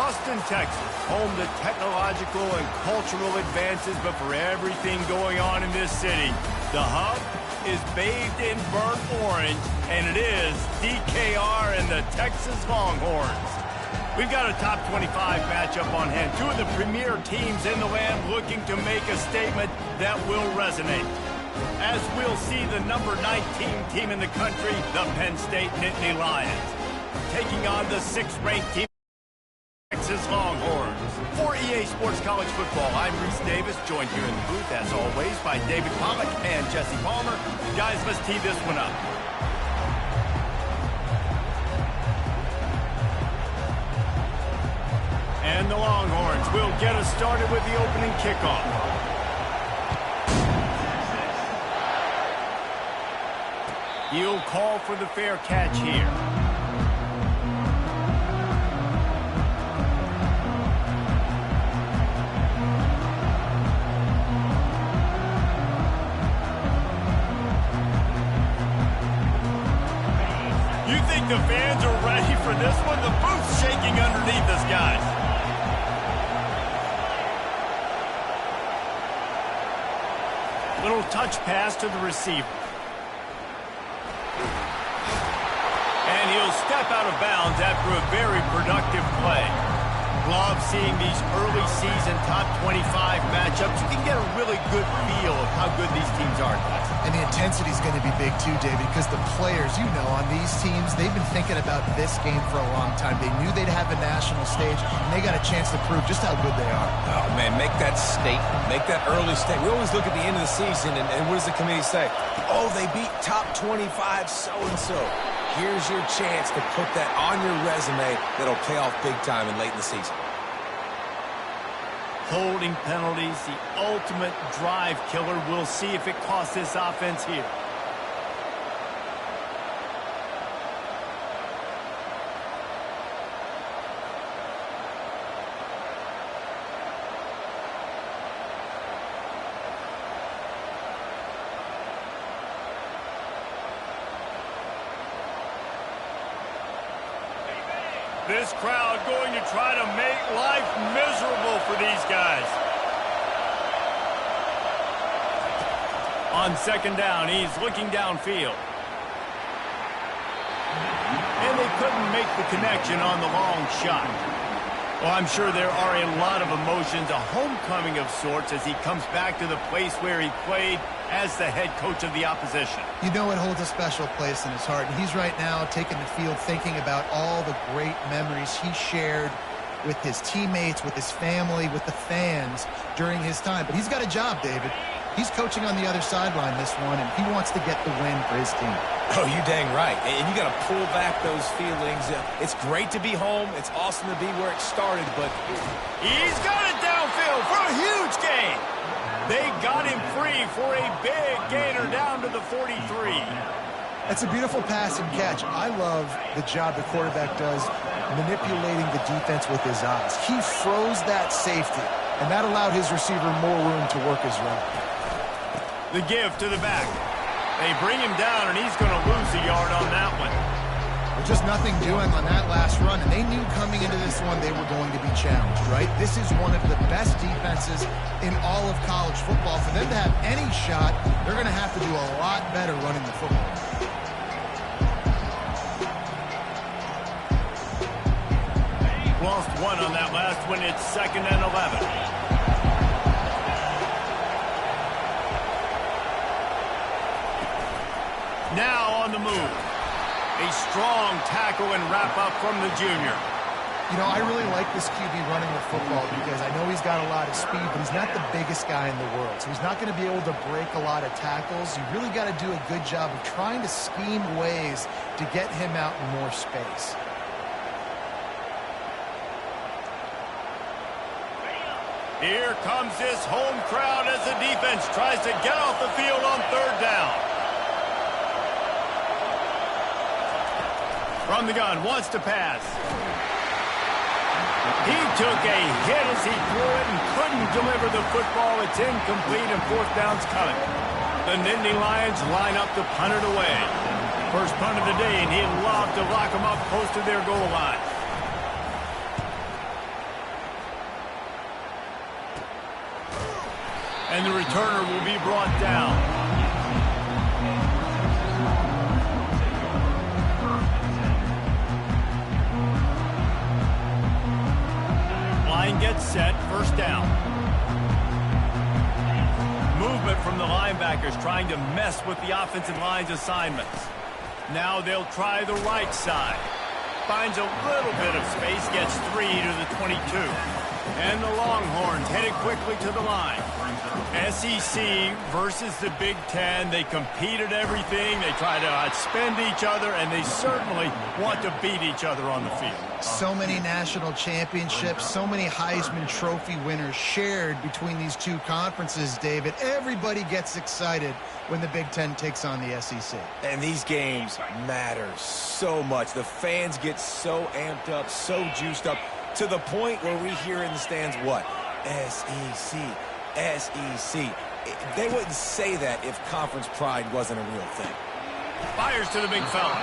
Austin, Texas, home to technological and cultural advances, but for everything going on in this city, the hub is bathed in burnt orange, and it is DKR and the Texas Longhorns. We've got a top 25 matchup on hand. Two of the premier teams in the land looking to make a statement that will resonate. As we'll see the number 19 team in the country, the Penn State Nittany Lions, taking on the 6th-ranked team, Texas Longhorns. For EA Sports College Football, I'm Reese Davis, joined here in the booth, as always, by David Pollack and Jesse Palmer. Guys, let's tee this one up. And the Longhorns will get us started with the opening kickoff. He'll call for the fair catch here. You think the fans are ready for this one? The booth's shaking underneath us, guys. Little touch pass to the receiver. And he'll step out of bounds after a very productive play. Love seeing these early season top 25 matchups. You can get a really good feel of how good these teams are, guys. And the intensity is going to be big too, David, because the players, you know, on these teams, they've been thinking about this game for a long time. They knew they'd have a national stage, and they got a chance to prove just how good they are. Oh, man, make that statement. Make that early statement. We always look at the end of the season, and what does the committee say? Oh, they beat top 25 so-and-so. Here's your chance to put that on your resume that'll pay off big time and late in the season. Holding penalties, the ultimate drive killer. We'll see if it costs this offense here. This crowd going to try to make life miserable for these guys. On 2nd down, he's looking downfield. And they couldn't make the connection on the long shot. Well, I'm sure there are a lot of emotions, a homecoming of sorts as he comes back to the place where he played as the head coach of the opposition. You know it holds a special place in his heart, and he's right now taking the field thinking about all the great memories he shared with his teammates, with his family, with the fans during his time. But he's got a job, David. He's coaching on the other sideline this one, and he wants to get the win for his team. Oh, you dang right. And you got to pull back those feelings. It's great to be home. It's awesome to be where it started, but he's got it downfield for a huge gain. They got him free for a big gainer down to the 43. That's a beautiful pass and catch. I love the job the quarterback does manipulating the defense with his eyes. He froze that safety, and that allowed his receiver more room to work his route. The give to the back. They bring him down, and he's going to lose a yard on that one. Just nothing doing on that last run, and they knew coming into this one they were going to be challenged, right? This is one of the best defenses in all of college football. For them to have any shot, they're going to have to do a lot better running the football. Lost one on that last one. It's 2nd and 11. Now on the move. A strong tackle and wrap up from the junior. You know, I really like this QB running the football because I know he's got a lot of speed, but he's not the biggest guy in the world. So he's not going to be able to break a lot of tackles. You really got to do a good job of trying to scheme ways to get him out in more space. Here comes this home crowd as the defense tries to get off the field on 3rd down. From the gun, wants to pass. He took a hit as he threw it and couldn't deliver the football. It's incomplete and 4th down's coming. The Nittany Lions line up to punt it away. First punt of the day, and he'd love to lock them up close to their goal line. And the returner will be brought down. Line gets set, first down. Movement from the linebackers trying to mess with the offensive line's assignments. Now they'll try the right side. Finds a little bit of space, gets 3 to the 22. And the Longhorns headed quickly to the line. SEC versus the Big Ten. They compete at everything. They try to outspend each other, and they certainly want to beat each other on the field. So many national championships, so many Heisman Trophy winners shared between these two conferences, David. Everybody gets excited when the Big Ten takes on the SEC. And these games matter so much. The fans get so amped up, so juiced up, to the point where we hear in the stands, what? SEC, SEC. They wouldn't say that if conference pride wasn't a real thing. Fires to the big fella.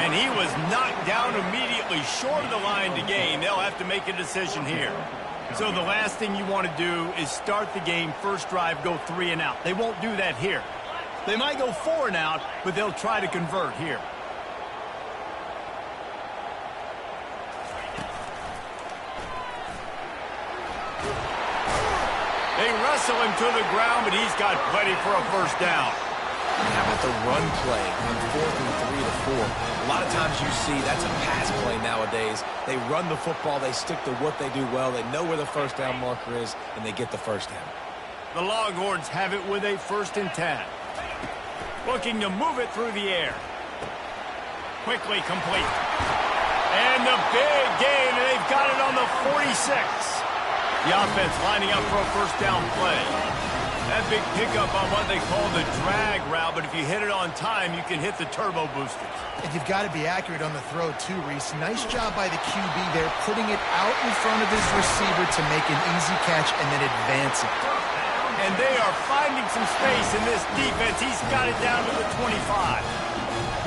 And he was knocked down immediately short of the line to gain. They'll have to make a decision here. So the last thing you want to do is start the game, first drive, go 3 and out. They won't do that here. They might go 4 and out, but they'll try to convert here. They wrestle him to the ground, but he's got plenty for a first down. How about the run play on 4th and 3 to 4? A lot of times you see that's a pass play nowadays. They run the football, they stick to what they do well, they know where the first down marker is, and they get the first down. The Longhorns have it with a 1st and 10. Looking to move it through the air. Quickly complete. And the big gain, and they've got it on the 46. The offense lining up for a first down play. That big pickup on what they call the drag route, but if you hit it on time, you can hit the turbo boosters. And you've got to be accurate on the throw, too, Reese. Nice job by the QB there, putting it out in front of his receiver to make an easy catch and then advance it. And they are finding some space in this defense. He's got it down to the 25.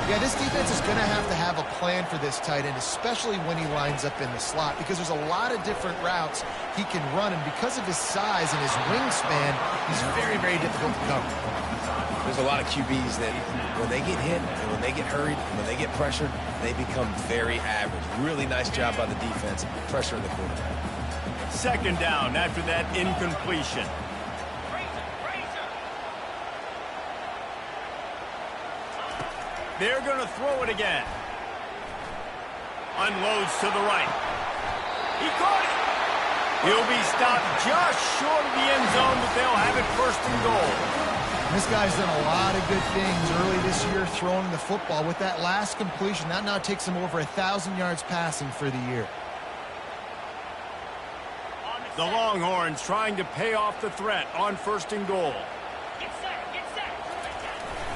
Yeah, this defense is going to have a plan for this tight end, especially when he lines up in the slot, because there's a lot of different routes he can run, and because of his size and his wingspan, he's very, very difficult to cover. There's a lot of QBs that when they get hit and when they get hurried and when they get pressured, they become very average. Really nice job by the defense, pressuring the quarterback. 2nd down after that incompletion. They're going to throw it again. Unloads to the right. He caught it. He'll be stopped just short of the end zone, but they'll have it 1st and goal. This guy's done a lot of good things early this year throwing the football. With that last completion, that now takes him over 1,000 yards passing for the year. The Longhorns trying to pay off the threat on 1st and goal.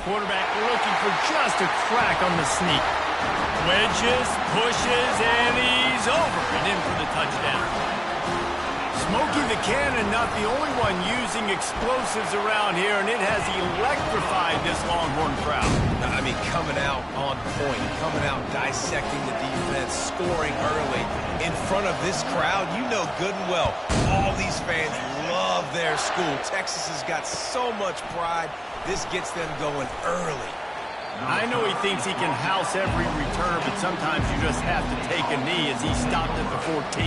Quarterback looking for just a crack on the sneak. Wedges, pushes, and he's over and in for the touchdown. Smokey the Cannon not the only one using explosives around here, and it has electrified this Longhorn crowd. I mean, coming out on point, coming out dissecting the defense, scoring early in front of this crowd. You know good and well, all these fans love their school. Texas has got so much pride. This gets them going early. I know he thinks he can house every return, but sometimes you just have to take a knee as he stopped at the 14.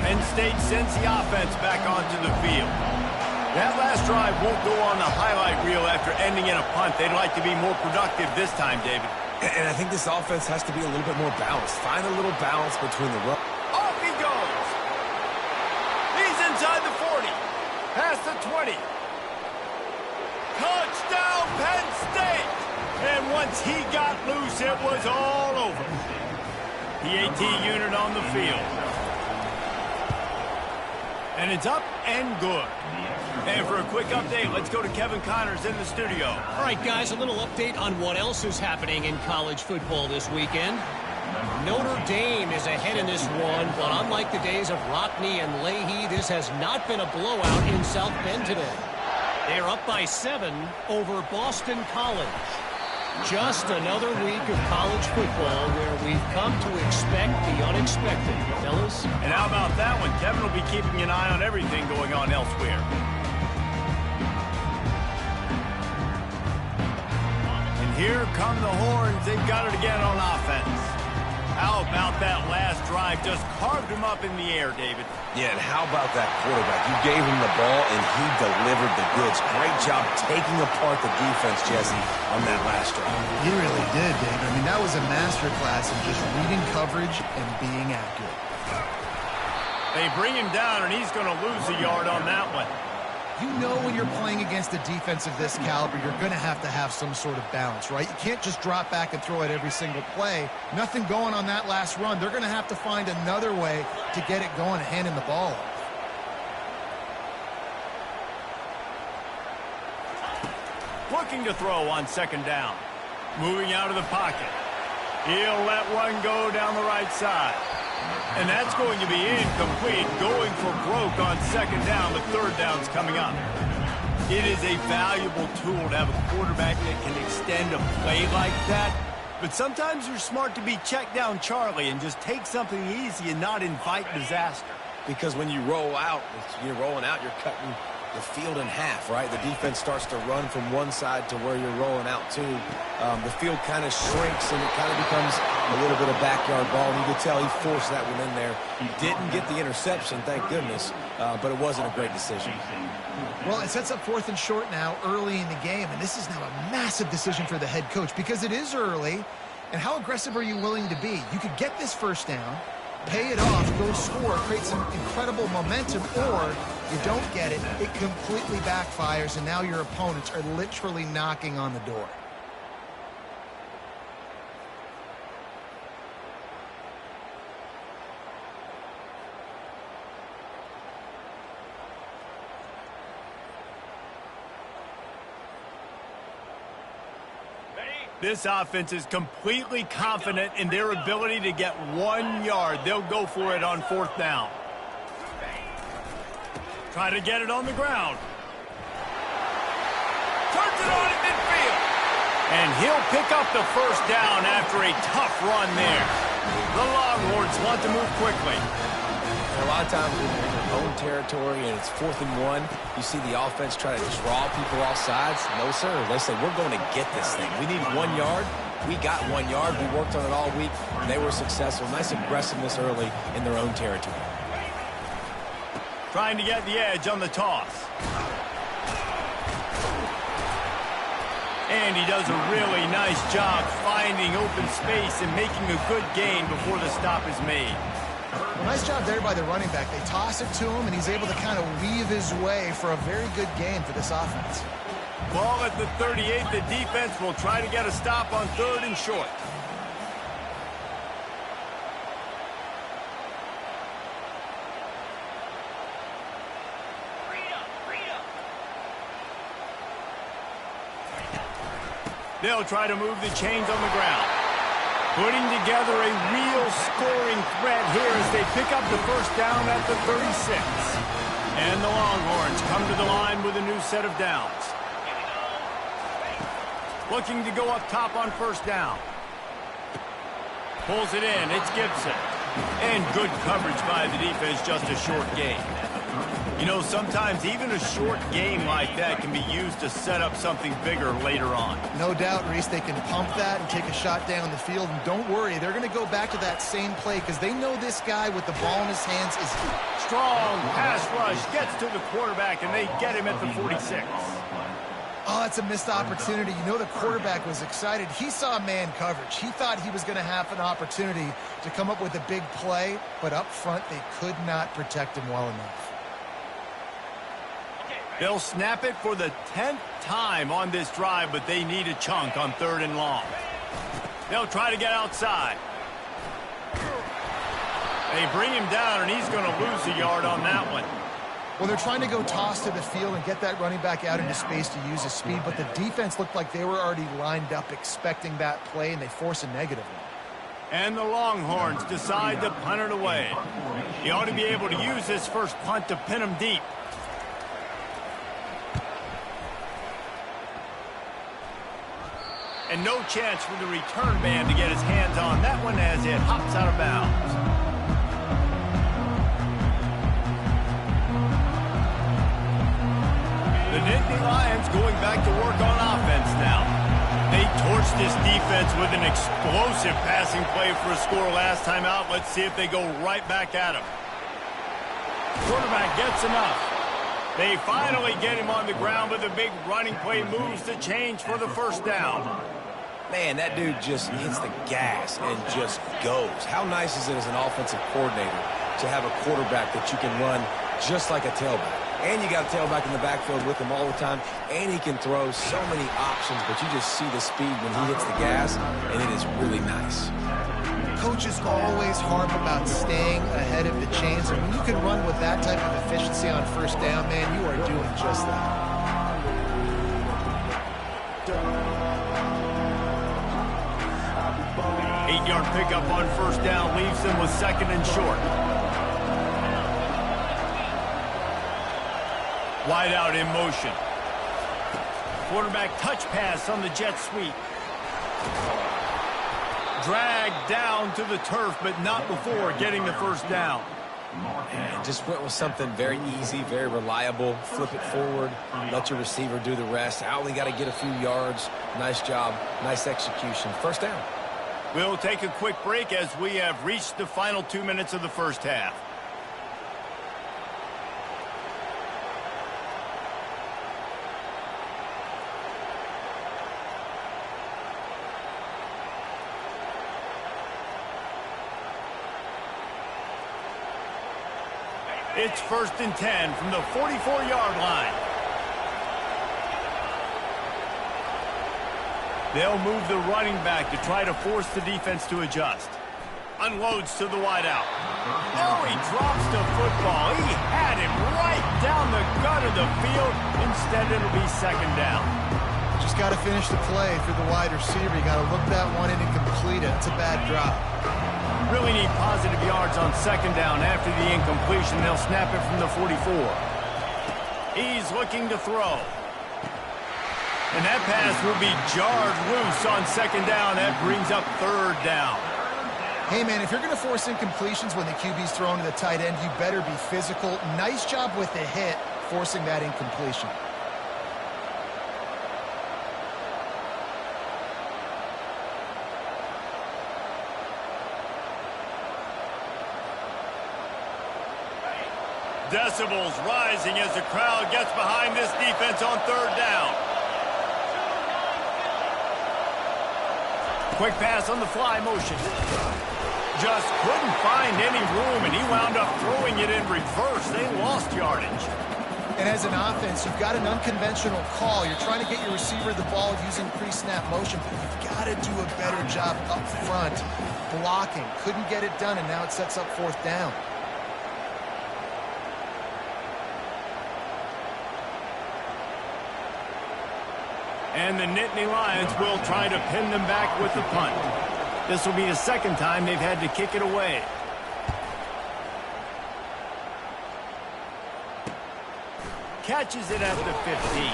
Penn State sends the offense back onto the field. That last drive won't go on the highlight reel after ending in a punt. They'd like to be more productive this time, David. And I think this offense has to be a little bit more balanced. Find a little balance between the run. Off he goes. He's inside the 40. Past the 20. Touchdown, Penn State. And once he got loose, it was all over. PAT unit on the field. And it's up and good. And for a quick update, let's go to Kevin Connors in the studio. All right, guys, a little update on what else is happening in college football this weekend. Notre Dame is ahead in this one, but unlike the days of Rockne and Leahy, this has not been a blowout in South Bend today. They're up by 7 over Boston College. Just another week of college football where we've come to expect the unexpected. Fellas? And how about that one? Kevin will be keeping an eye on everything going on elsewhere. And here come the Horns. They've got it again on offense. How about that last drive? Just carved him up in the air, David. Yeah, and how about that quarterback? You gave him the ball, and he delivered the goods. Great job taking apart the defense, Jesse, on that last drive. He really did, David. I mean, that was a masterclass in just reading coverage and being accurate. They bring him down, and he's going to lose a yard on that one. You know when you're playing against a defense of this caliber, you're going to have some sort of balance, right? You can't just drop back and throw it every single play. Nothing going on that last run. They're going to have to find another way to get it going and handing the ball off. Looking to throw on second down. Moving out of the pocket. He'll let one go down the right side. And that's going to be incomplete, going for broke on second down. The third down's coming up. It is a valuable tool to have a quarterback that can extend a play like that. But sometimes you're smart to be check down Charlie and just take something easy and not invite disaster. Because when you roll out, you're rolling out, you're cutting the field in half, right? The defense starts to run from one side to where you're rolling out to. The field kind of shrinks, and it kind of becomes a little bit of backyard ball. And you could tell he forced that one in there. He didn't get the interception, thank goodness, but it wasn't a great decision. Well, it sets up 4th and short now early in the game, and this is now a massive decision for the head coach because it is early. And how aggressive are you willing to be? You could get this first down, pay it off, go score, create some incredible momentum, or you don't get it, it completely backfires, and now your opponents are literally knocking on the door. This offense is completely confident in their ability to get 1 yard. They'll go for it on 4th down. Try to get it on the ground. Turns it on at midfield. And he'll pick up the first down after a tough run there. The Longhorns want to move quickly. And a lot of times when you're in your own territory and it's 4th and 1, you see the offense try to draw people off sides. No, sir. They say, we're going to get this thing. We need 1 yard. We got 1 yard. We worked on it all week, and they were successful. Nice aggressiveness early in their own territory. Trying to get the edge on the toss. And he does a really nice job finding open space and making a good gain before the stop is made. Well, nice job there by the running back. They toss it to him, and he's able to kind of weave his way for a very good gain for this offense. Ball at the 38. The defense will try to get a stop on 3rd and short. They'll try to move the chains on the ground. Putting together a real scoring threat here as they pick up the first down at the 36. And the Longhorns come to the line with a new set of downs. Looking to go up top on first down. Pulls it in. It's Gibson. And good coverage by the defense, just a short gain. You know, sometimes even a short game like that can be used to set up something bigger later on. No doubt, Reese, they can pump that and take a shot down the field. And don't worry, they're going to go back to that same play because they know this guy with the ball in his hands is strong. Pass rush gets to the quarterback, and they get him at the 46. Oh, that's a missed opportunity. You know the quarterback was excited. He saw man coverage. He thought he was going to have an opportunity to come up with a big play, but up front they could not protect him well enough. They'll snap it for the 10th time on this drive, but they need a chunk on 3rd and long. They'll try to get outside. They bring him down, and he's going to lose a yard on that one. Well, they're trying to go toss to the field and get that running back out into space to use his speed, but the defense looked like they were already lined up expecting that play, and they force a negative one. And the Longhorns decide to punt it away. He ought to be able to use this first punt to pin them deep. And no chance for the return man to get his hands on that one as it hops out of bounds. The Nittany Lions going back to work on offense now. They torched this defense with an explosive passing play for a score last time out. Let's see if they go right back at him. Quarterback gets enough. They finally get him on the ground, but the big running play moves the change for the first down. Man, that dude just hits the gas and just goes. How nice is it as an offensive coordinator to have a quarterback that you can run just like a tailback? And you got a tailback in the backfield with him all the time, and he can throw so many options, but you just see the speed when he hits the gas, and it is really nice. Coaches always harp about staying ahead of the chains, and when you can run with that type of efficiency on first down, man, you are doing just that. Eight-yard pickup on first down leaves them with second and short. Wide out in motion. Quarterback touch pass on the jet sweep. Dragged down to the turf, but not before getting the first down. And just went with something very easy, very reliable. Flip it forward, let your receiver do the rest. I only got to get a few yards. Nice job, nice execution. First down. We'll take a quick break as we have reached the final 2 minutes of the first half. It's 1st and 10 from the 44-yard line. They'll move the running back to try to force the defense to adjust. Unloads to the wideout. Oh, he drops the football. He had him right down the gut of the field. Instead, it'll be second down. Just got to finish the play for the wide receiver. You got to look that one in and complete it. It's a bad drop. Really need positive yards on second down after the incompletion. They'll snap it from the 44. He's looking to throw. And that pass will be jarred loose on second down. That brings up third down. Hey, man, if you're going to force incompletions when the QB's thrown to the tight end, you better be physical. Nice job with the hit, forcing that incompletion. Decibels rising as the crowd gets behind this defense on third down. Quick pass on the fly motion. Just couldn't find any room, and he wound up throwing it in reverse. They lost yardage. And as an offense, you've got an unconventional call. You're trying to get your receiver the ball using pre-snap motion, but you've got to do a better job up front blocking. Couldn't get it done, and now it sets up fourth down. And the Nittany Lions will try to pin them back with the punt. This will be the second time they've had to kick it away. Catches it at the 15.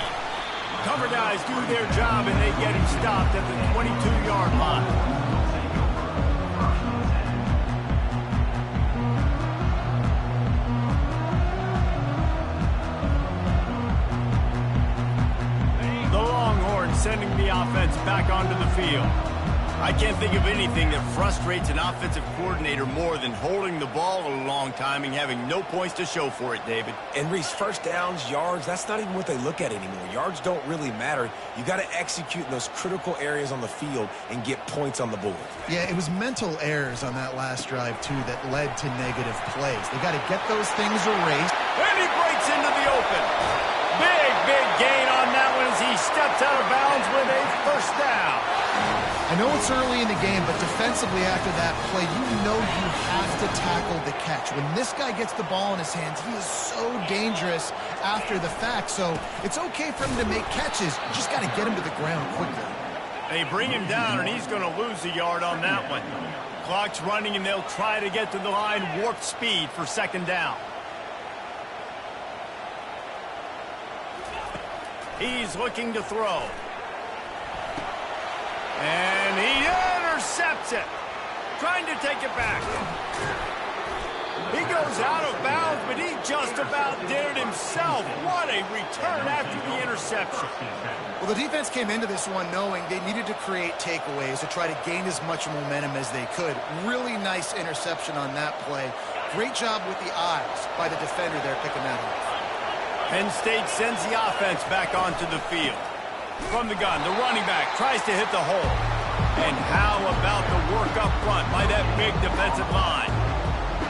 Cover guys do their job, and they get him stopped at the 22-yard line. Sending the offense back onto the field. I can't think of anything that frustrates an offensive coordinator more than holding the ball a long time and having no points to show for it, David. And Reese, first downs, yards, that's not even what they look at anymore. Yards don't really matter. You got to execute in those critical areas on the field and get points on the board. Yeah, it was mental errors on that last drive, too, that led to negative plays. They got to get those things erased. And he breaks into the open. Big gain on that one as he steps out of bounds with a first down. I know it's early in the game, but defensively after that play, you know you have to tackle the catch. When this guy gets the ball in his hands, he is so dangerous after the fact. So it's okay for him to make catches. You just got to get him to the ground quickly. They bring him down, and he's going to lose a yard on that one. Clock's running, and they'll try to get to the line warp speed for second down. He's looking to throw. And he intercepts it. Trying to take it back. He goes out of bounds, but he just about did it himself. What a return after the interception. Well, the defense came into this one knowing they needed to create takeaways to try to gain as much momentum as they could. Really nice interception on that play. Great job with the eyes by the defender there picking that off. Penn State sends the offense back onto the field. From the gun, the running back tries to hit the hole. And how about the work up front by that big defensive line?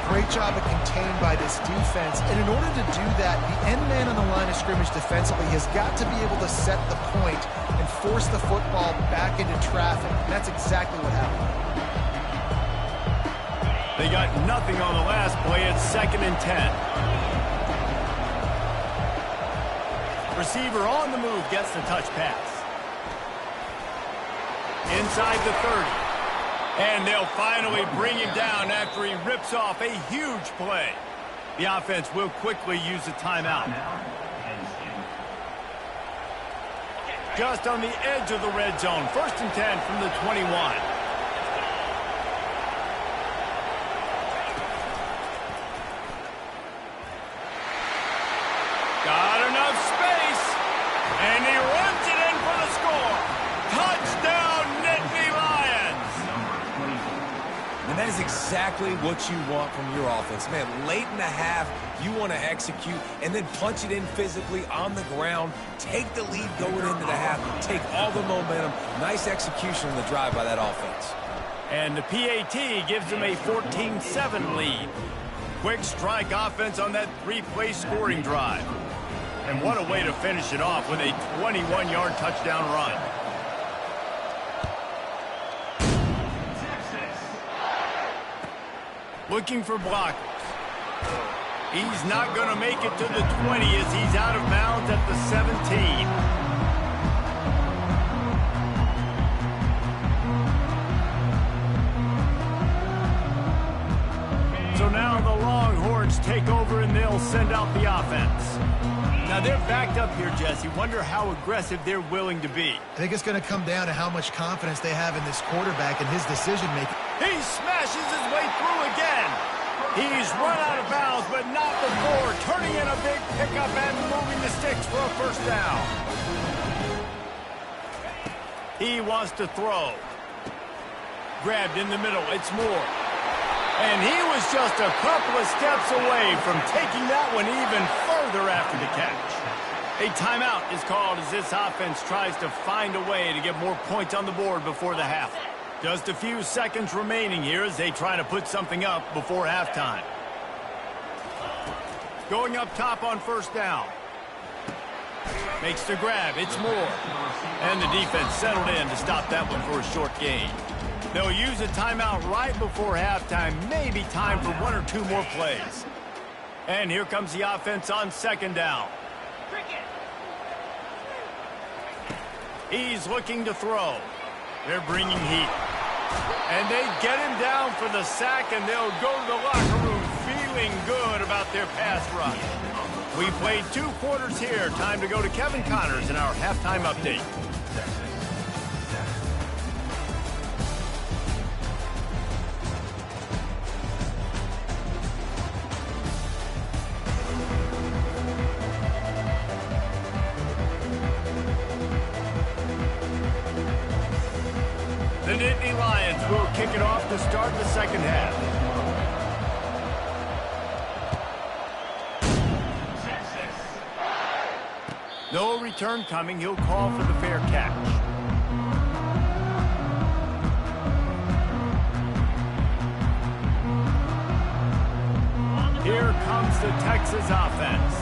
Great job of contained by this defense. And in order to do that, the end man on the line of scrimmage defensively has got to be able to set the point and force the football back into traffic. And that's exactly what happened. They got nothing on the last play. It's 2nd and 10. Receiver on the move gets the touch pass. Inside the 30. And they'll finally bring him down after he rips off a huge play. The offense will quickly use a timeout. Just on the edge of the red zone. 1st and 10 from the 21. Got enough space. And he runs it in for the score. Touchdown, Nittany Lions. And that is exactly what you want from your offense. Man, late in the half, you want to execute and then punch it in physically on the ground. Take the lead going into the half. Take all the momentum. Nice execution on the drive by that offense. And the PAT gives them a 14-7 lead. Quick strike offense on that 3-play scoring drive. And what a way to finish it off with a 21-yard touchdown run. Looking for blockers. He's not going to make it to the 20 as he's out of bounds at the 17. So now the Longhorns take over and they'll send out the offense. Now they're backed up here, Jesse. Wonder how aggressive they're willing to be. I think it's going to come down to how much confidence they have in this quarterback and his decision-making. He smashes his way through again. He's run out of bounds, but not before turning in a big pickup and moving the sticks for a 1st down. He wants to throw. Grabbed in the middle. It's Moore. And he was just a couple of steps away from taking that one even further after the catch. A timeout is called as this offense tries to find a way to get more points on the board before the half. Just a few seconds remaining here as they try to put something up before halftime. Going up top on 1st down. Makes the grab. It's Moore. And the defense settled in to stop that one for a short gain. They'll use a timeout right before halftime. Maybe time for 1 or 2 more plays. And here comes the offense on 2nd down. He's looking to throw. They're bringing heat. And they get him down for the sack, and they'll go to the locker room feeling good about their pass rush. We played 2 quarters here. Time to go to Kevin Connors in our halftime update. The Nittany Lions will kick it off to start the 2nd half. No return coming. He'll call for the fair catch. Here comes the Texas offense.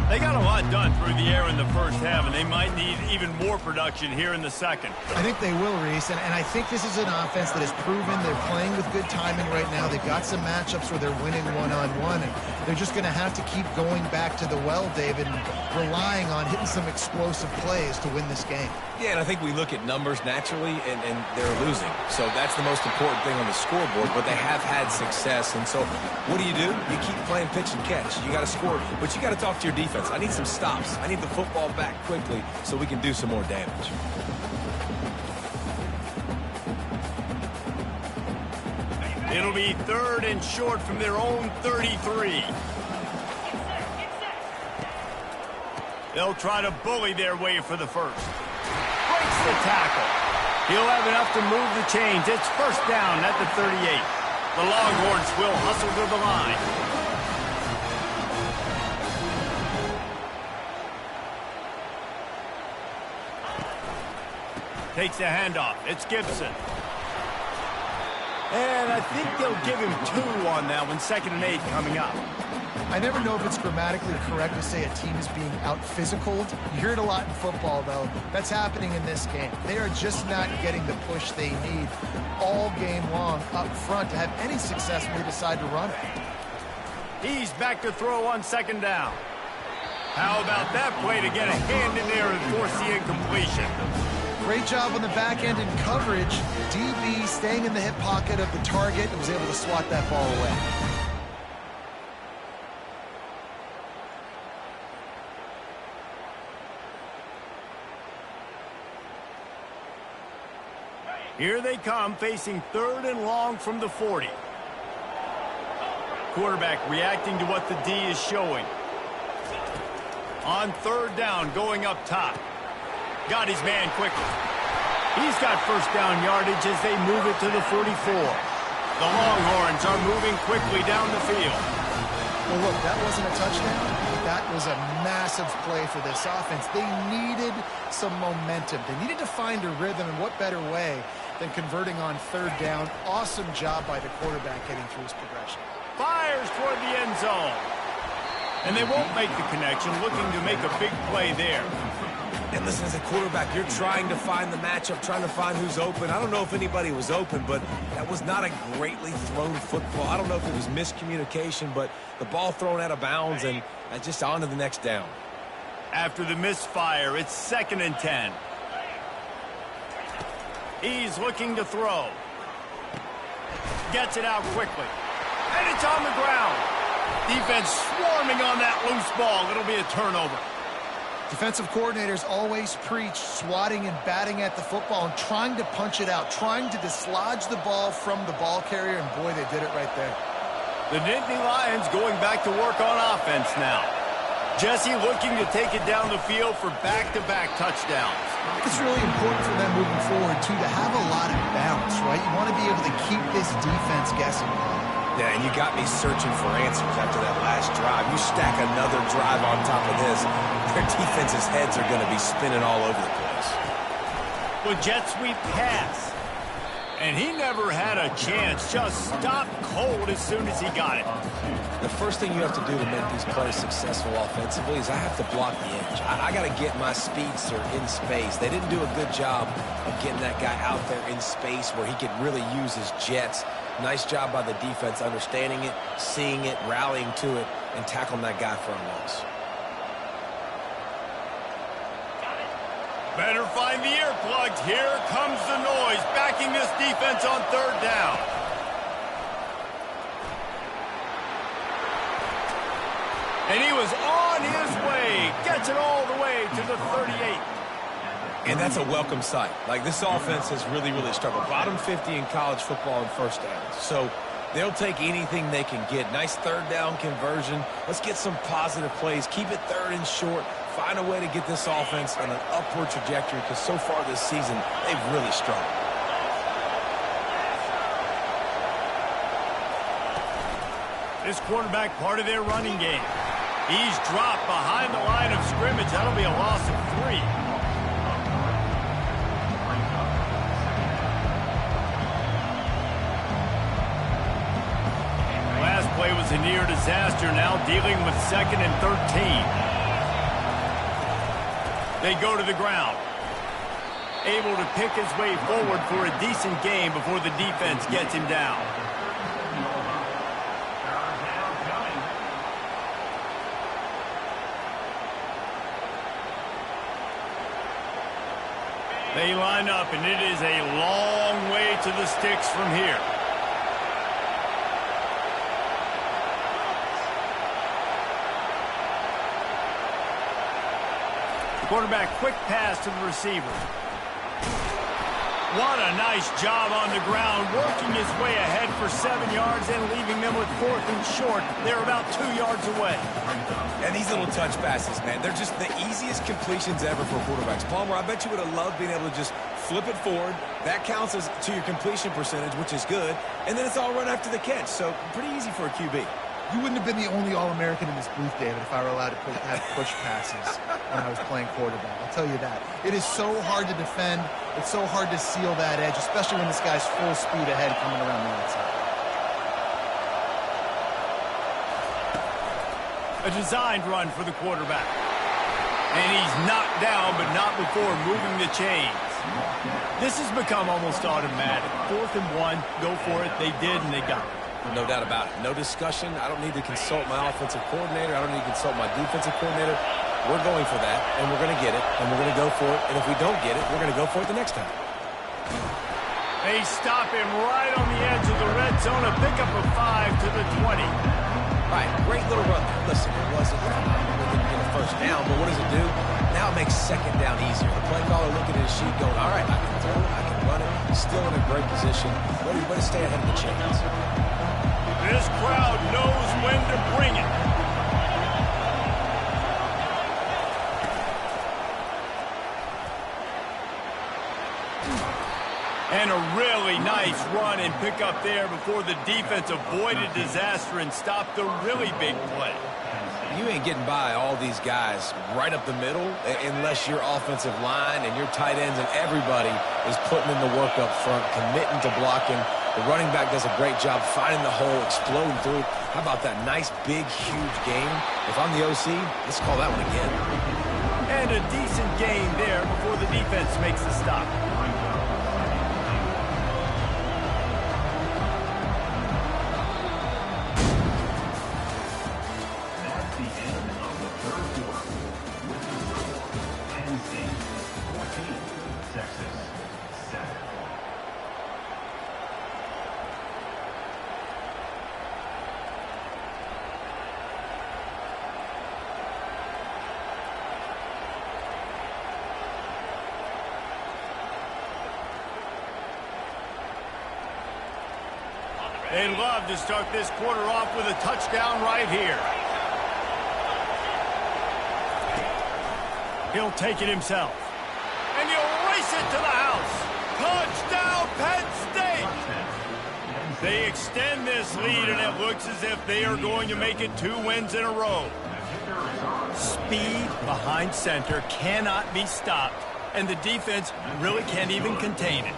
They got a lot done through the air in the first half, and they might need even more production here in the second. I think they will, Reese, and I think this is an offense that has proven they're playing with good timing right now. They've got some matchups where they're winning one-on-one, and they're just going to have to keep going back to the well, David, and relying on hitting some explosive plays to win this game. Yeah, and I think we look at numbers naturally, and they're losing. So that's the most important thing on the scoreboard, but they have had success. And so what do? You keep playing pitch and catch. You got to score, but you got to talk to your defense. I need some stops. I need the football back quickly so we can do some more damage. It'll be 3rd and short from their own 33. They'll try to bully their way for the first. Breaks the tackle. He'll have enough to move the chains. It's first down at the 38. The Longhorns will hustle to the line. Takes the handoff. It's Gibson. And I think they'll give him 2 on that one. 2nd and 8 coming up. I never know if it's grammatically correct to say a team is being out-physicaled. You hear it a lot in football, though. That's happening in this game. They are just not getting the push they need all game long up front to have any success when they decide to run it. He's back to throw on 2nd down. How about that play to get a hand in there and force the incompletion? Great job on the back end in coverage. DB staying in the hip pocket of the target and was able to swat that ball away. Here they come, facing 3rd and long from the 40. Quarterback reacting to what the D is showing. On 3rd down, going up top. Got his man quickly. He's got first down yardage as they move it to the 44. The Longhorns are moving quickly down the field. Well, look, that wasn't a touchdown. That was a massive play for this offense. They needed some momentum. They needed to find a rhythm, and what better way than converting on 3rd down. Awesome job by the quarterback getting through his progression. Fires toward the end zone. And they won't make the connection, looking to make a big play there. And listen, as a quarterback, you're trying to find the matchup, trying to find who's open. I don't know if anybody was open, but that was not a greatly thrown football. I don't know if it was miscommunication, but the ball thrown out of bounds and just on to the next down. After the misfire, it's 2nd and 10. He's looking to throw. Gets it out quickly. And it's on the ground. Defense swarming on that loose ball. It'll be a turnover. Defensive coordinators always preach swatting and batting at the football and trying to punch it out, trying to dislodge the ball from the ball carrier, and boy, they did it right there. The Nittany Lions going back to work on offense now. Jesse looking to take it down the field for back-to-back touchdowns. I think it's really important for them moving forward, too, to have a lot of bounce, right? You want to be able to keep this defense guessing. Yeah, and you got me searching for answers after that last drive. You stack another drive on top of this, their defense's heads are going to be spinning all over the place. Well, jet sweep pass. And he never had a chance. Just stopped cold as soon as he got it. The first thing you have to do to make these plays successful offensively is I have to block the edge. I got to get my speedster in space. They didn't do a good job of getting that guy out there in space where he could really use his jets. Nice job by the defense understanding it, seeing it, rallying to it, and tackling that guy for a loss. Better find the earplugs. Here comes the noise, backing this defense on 3rd down. And he was on his way. Gets it all the way to the 38. And that's a welcome sight. Like, this offense has really, really struggled. Bottom 50 in college football in first downs. So they'll take anything they can get. Nice 3rd down conversion. Let's get some positive plays. Keep it 3rd and short. Find a way to get this offense on an upward trajectory because so far this season, they've really struggled. This quarterback part of their running game. He's dropped behind the line of scrimmage. That'll be a loss of 3. Last play was a near disaster, now dealing with 2nd and 13. They go to the ground. Able to pick his way forward for a decent game before the defense gets him down. They line up, and it is a long way to the sticks from here. Quarterback, quick pass to the receiver. What a nice job on the ground, working his way ahead for 7 yards and leaving them with 4th and short. They're about 2 yards away. And these little touch passes, man, they're just the easiest completions ever for quarterbacks. Palmer, I bet you would have loved being able to just flip it forward. That counts as to your completion percentage, which is good. And then it's all run after the catch, so pretty easy for a QB. You wouldn't have been the only All-American in this booth, David, if I were allowed to have push passes when I was playing quarterback. I'll tell you that. It is so hard to defend. It's so hard to seal that edge, especially when this guy's full speed ahead coming around the outside. A designed run for the quarterback. And he's knocked down, but not before moving the chains. This has become almost automatic. 4th and 1, go for it. They did, and they got it. No doubt about it. No discussion. I don't need to consult my offensive coordinator. I don't need to consult my defensive coordinator. We're going for that, and we're going to get it, and we're going to go for it. And if we don't get it, we're going to go for it the next time. They stop him right on the edge of the red zone. A pickup of 5 to the 20. Right, great little run there. Listen, it wasn't we didn't get a first down, but what does it do? Now it makes 2nd down easier. The play caller looking at his sheet going, all right, I can throw it, I can run it. Still in a great position. Ready to stay ahead of the chains. This crowd knows when to bring it. And a really nice run and pick up there before the defense avoided disaster and stopped the really big play. You ain't getting by all these guys right up the middle unless your offensive line and your tight ends and everybody is putting in the work up front, committing to blocking. The running back does a great job finding the hole, exploding through. How about that nice, big, huge game? If I'm the OC, let's call that one again. And a decent gain there before the defense makes the stop. They'd love to start this quarter off with a touchdown right here. He'll take it himself. And he'll race it to the house. Touchdown, Penn State! They extend this lead, and it looks as if they are going to make it 2 wins in a row. Speed behind center cannot be stopped, and the defense really can't even contain it.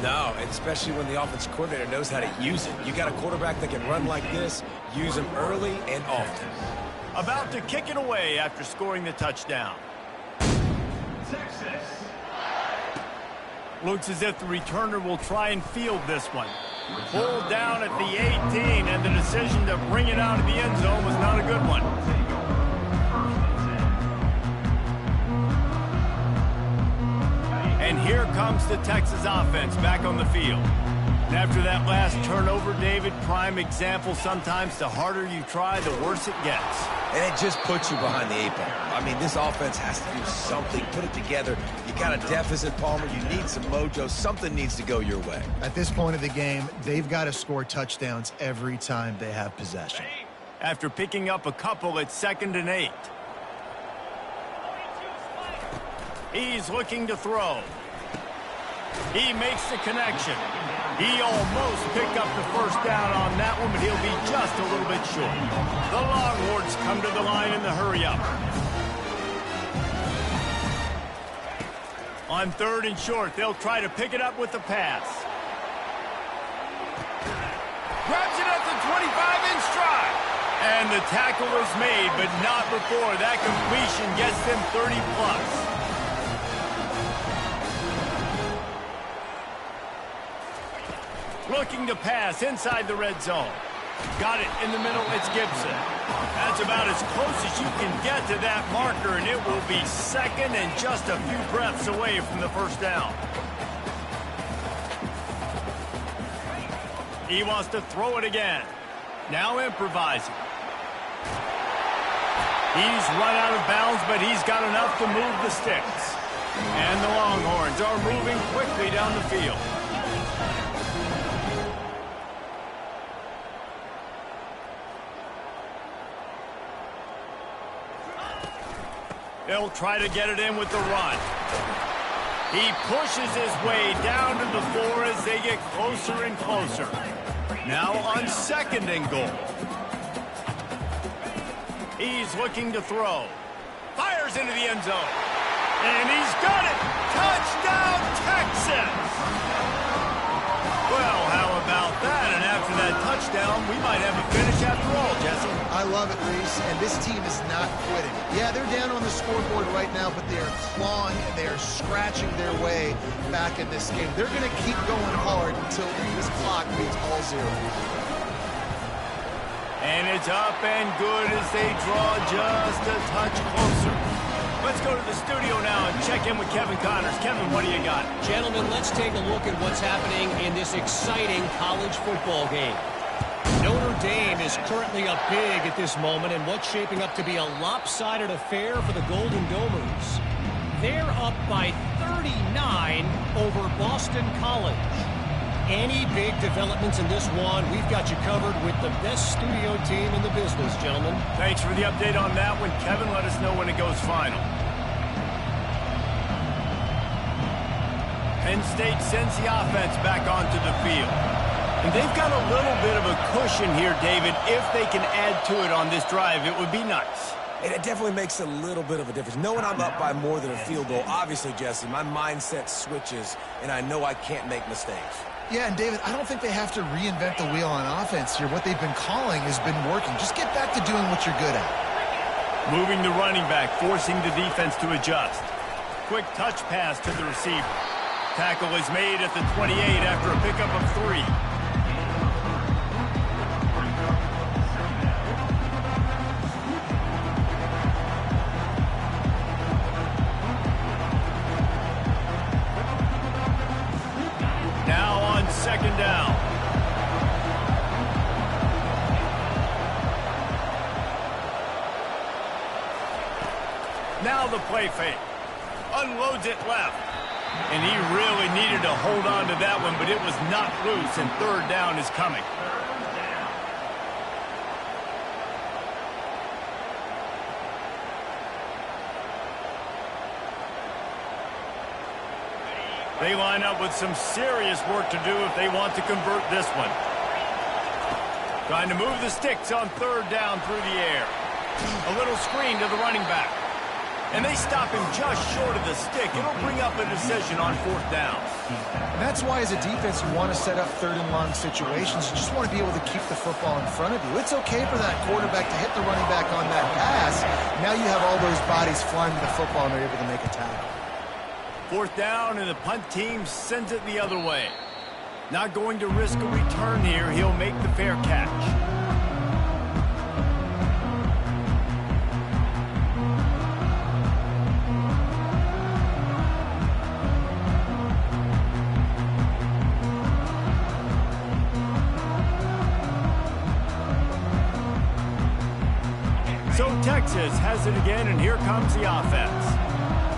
No, especially when the offense coordinator knows how to use it. You got a quarterback that can run like this, use him early and often. About to kick it away after scoring the touchdown. Texas. Looks as if the returner will try and field this one. Pulled down at the 18, and the decision to bring it out of the end zone was not a good one. And here comes the Texas offense back on the field. And after that last turnover, David, prime example, sometimes the harder you try, the worse it gets. And it just puts you behind the 8 ball. I mean, this offense has to do something, put it together. You got a deficit, Palmer. You need some mojo. Something needs to go your way. At this point of the game, they've got to score touchdowns every time they have possession. After picking up a couple at 2nd and 8. He's looking to throw. He makes the connection. He almost picked up the first down on that one, but he'll be just a little bit short. The Longhorns come to the line in the hurry-up. On 3rd and short, they'll try to pick it up with the pass. Grabs it at the 25 in stride. And the tackle is made, but not before that completion gets them 30+. looking to pass inside the red zone. Got it in the middle, it's Gibson. That's about as close as you can get to that marker, and it will be second and just a few breaths away from the first down. He wants to throw it again. Now improvising. He's run out of bounds, but he's got enough to move the sticks. And the Longhorns are moving quickly down the field. They'll try to get it in with the run. He pushes his way down to the floor as they get closer and closer. Now on second and goal. He's looking to throw. Fires into the end zone. And he's got it! Touchdown, Texas! Well, how about that? And after that touchdown, we might have a finish after all, Jesse. I love it, Reese, and this team is not quitting. Yeah, they're down on the scoreboard right now, but they are clawing and they are scratching their way back in this game. They're going to keep going hard until this clock reads all zero. And it's up and good as they draw just a touch closer. Let's go to the studio now and check in with Kevin Connors. Kevin, what do you got? Gentlemen, let's take a look at what's happening in this exciting college football game. Notre Dame is currently up big at this moment in what's shaping up to be a lopsided affair for the Golden Domers. They're up by 39 over Boston College. Any big developments in this one, we've got you covered with the best studio team in the business, gentlemen. Thanks for the update on that one. Kevin, let us know when it goes final. Penn State sends the offense back onto the field. And they've got a little bit of a cushion here, David. If they can add to it on this drive, it would be nice. And it definitely makes a little bit of a difference. Knowing I'm up by more than a field goal, obviously, Jesse, my mindset switches, and I know I can't make mistakes. Yeah, and David, I don't think they have to reinvent the wheel on offense here. What they've been calling has been working. Just get back to doing what you're good at. Moving the running back, forcing the defense to adjust. Quick touch pass to the receiver. Tackle is made at the 28 after a pickup of 3. Now on second down. Now the play fake. Unloads it left. And he really needed to hold on to that one, but it was not loose, and third down is coming. They line up with some serious work to do if they want to convert this one. Trying to move the sticks on third down through the air. A little screen to the running back. And they stop him just short of the stick. It'll bring up a decision on fourth down. And that's why as a defense you want to set up third and long situations. You just want to be able to keep the football in front of you. It's okay for that quarterback to hit the running back on that pass. Now you have all those bodies flying to the football and they're able to make a tackle. Fourth down, and the punt team sends it the other way. Not going to risk a return here. He'll make the fair catch. So Texas has it again, and here comes the offense.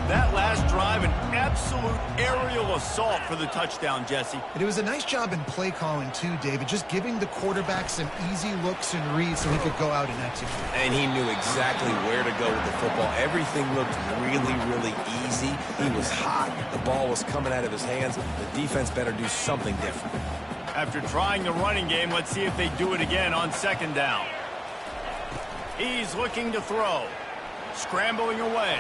That last drive, an absolute aerial assault for the touchdown, Jesse. And it was a nice job in play calling, too, David, just giving the quarterback some easy looks and reads so he could go out and execute. And he knew exactly where to go with the football. Everything looked really, really easy. He was hot. The ball was coming out of his hands. The defense better do something different. After trying the running game, let's see if they do it again on second down. He's looking to throw. Scrambling away.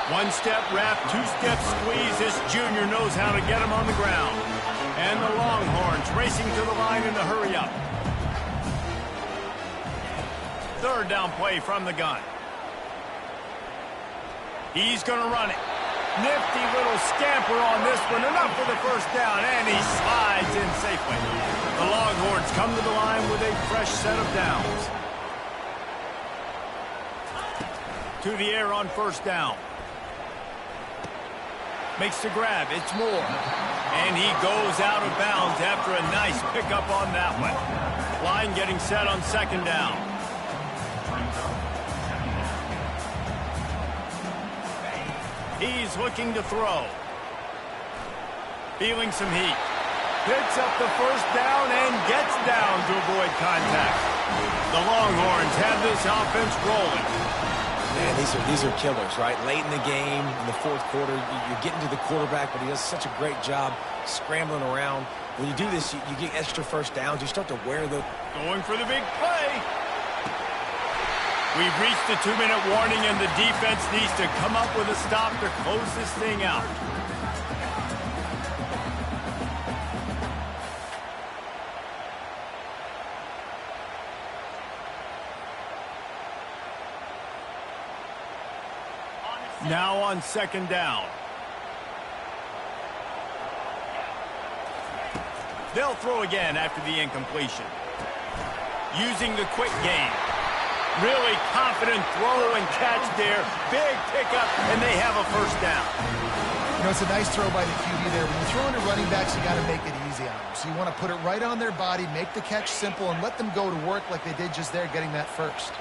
One-step wrap, two-step squeeze. This junior knows how to get him on the ground. And the Longhorns racing to the line in the hurry-up. Third down play from the gun. He's going to run it. Nifty little scamper on this one. Enough for the first down, and he slides in safely. The Longhorns come to the line with a fresh set of downs. To the air on first down. Makes the grab. It's Moore. And he goes out of bounds after a nice pickup on that one. Line getting set on second down. He's looking to throw. Feeling some heat. Picks up the first down and gets down to avoid contact. The Longhorns have this offense rolling. Man, these are killers, right? Late in the game, in the fourth quarter, you're getting to the quarterback, but he does such a great job scrambling around. When you do this, you get extra first downs. You start to wear the... Going for the big play. We've reached the 2-minute warning, and the defense needs to come up with a stop to close this thing out. Now on second down. They'll throw again after the incompletion. Using the quick game. Really confident throw and catch there. Big pickup, and they have a first down. You know, it's a nice throw by the QB there. When you're throwing to running backs, you got to make it easy on them. So you want to put it right on their body, make the catch simple, and let them go to work like they did just there, getting that first.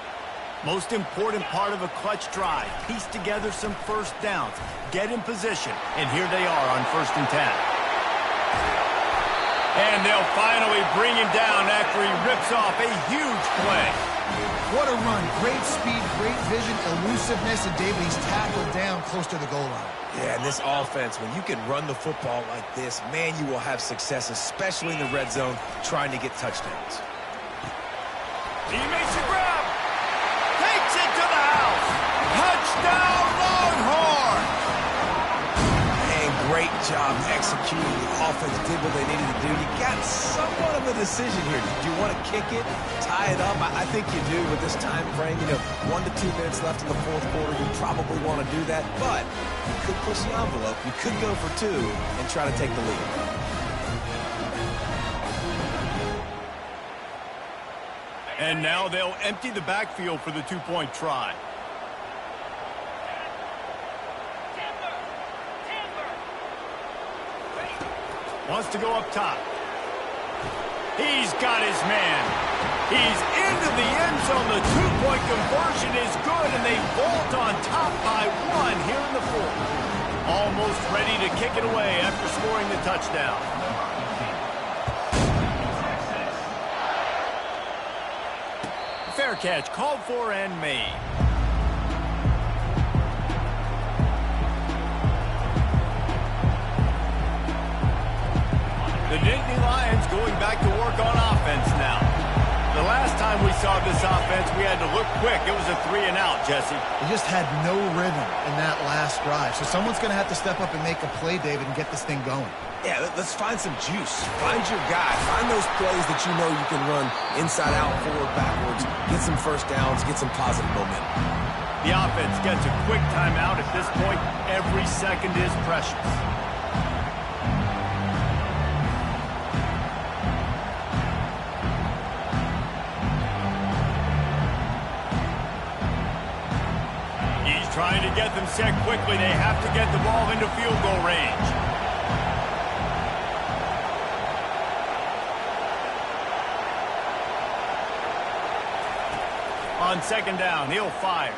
Most important part of a clutch drive. Piece together some first downs. Get in position. And here they are on 1st and 10. And they'll finally bring him down after he rips off a huge play. What a run. Great speed, great vision, elusiveness, and David, he's tackled down close to the goal line. Yeah, and this offense, when you can run the football like this, man, you will have success, especially in the red zone, trying to get touchdowns. He makes a grab. Takes it to the house. Touchdown, Longhorn! And great job executing. The offense did what they needed to do. You got somewhat of a decision here. Do you want to kick it, tie it up? I think you do with this time frame. You know, 1 to 2 minutes left in the fourth quarter. You probably want to do that, but you could push the envelope. You could go for 2 and try to take the lead. And now they'll empty the backfield for the 2-point try. Wants to go up top. He's got his man. He's into the end zone. The 2-point conversion is good, and they vault on top by 1 here in the fourth. Almost ready to kick it away after scoring the touchdown. Fair catch, called for and made. The Nittany Lions going back to work on offense now. The last time we saw this offense, we had to look quick. It was a 3-and-out, Jesse. They just had no rhythm in that last drive. So someone's going to have to step up and make a play, David, and get this thing going. Yeah, let's find some juice. Find your guy. Find those plays that you know you can run inside out, forward, backwards. Get some first downs. Get some positive momentum. The offense gets a quick timeout. At this point, every second is precious. He's trying to get them set quickly. They have to get the ball into field goal range. On second down, he'll fire.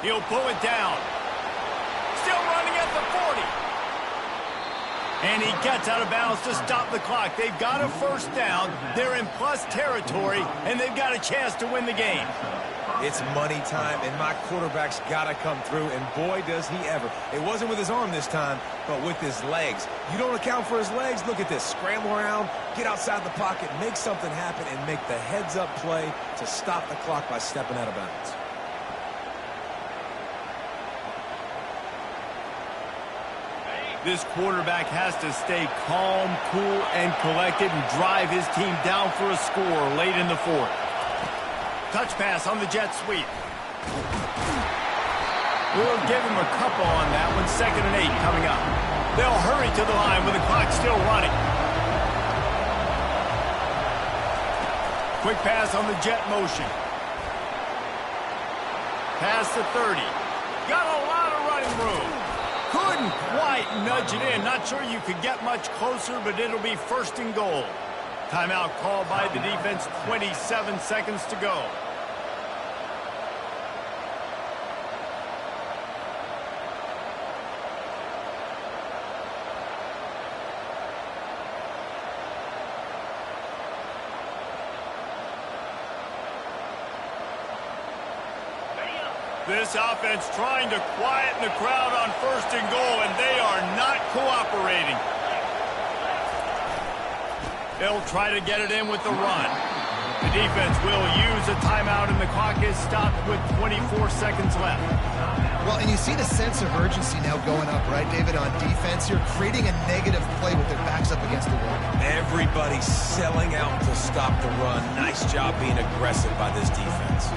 He'll pull it down. Still running at the 40. And he gets out of bounds to stop the clock. They've got a first down. They're in plus territory, and they've got a chance to win the game. It's money time, and my quarterback's got to come through, and boy, does he ever. It wasn't with his arm this time, but with his legs. You don't account for his legs? Look at this. Scramble around, get outside the pocket, make something happen, and make the heads-up play to stop the clock by stepping out of bounds. This quarterback has to stay calm, cool, and collected and drive his team down for a score late in the fourth. Touch pass on the jet sweep. We'll give him a couple on that one. 2nd and 8 coming up. They'll hurry to the line with the clock still running. Quick pass on the jet motion. Pass to 30. Got a lot of running room. Couldn't quite nudge it in. Not sure you could get much closer, but it'll be 1st and goal. Timeout called by the defense. 27 seconds to go. This offense trying to quieten the crowd on 1st and goal, and they are not cooperating. They'll try to get it in with the run. The defense will use a timeout, and the clock is stopped with 24 seconds left. Well, and you see the sense of urgency now going up, right, David, on defense. You're creating a negative play with their backs up against the wall. Everybody's selling out to stop the run. Nice job being aggressive by this defense.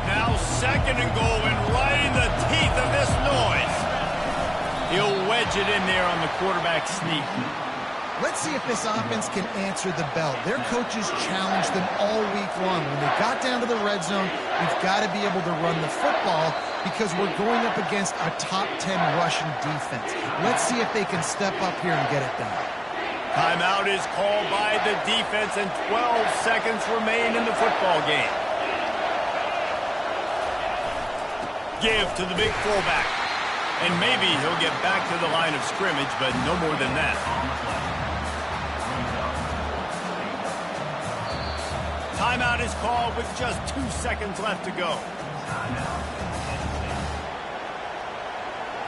Now 2nd and goal, and right in the teeth of this noise. He'll wedge it in there on the quarterback sneak. Let's see if this offense can answer the bell. Their coaches challenged them all week long. When they got down to the red zone, we've got to be able to run the football because we're going up against a top 10 rushing defense. Let's see if they can step up here and get it done. Timeout is called by the defense, and 12 seconds remain in the football game. Give to the big fullback. And maybe he'll get back to the line of scrimmage, but no more than that. Timeout is called with just 2 seconds left to go.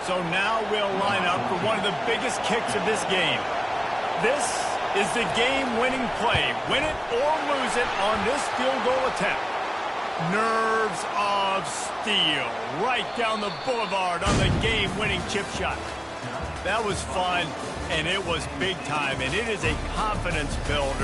So now we'll line up for one of the biggest kicks of this game. This is the game-winning play. Win it or lose it on this field goal attempt. Nerves of steel right down the boulevard on the game-winning chip shot. That was fun, and it was big time, and it is a confidence builder.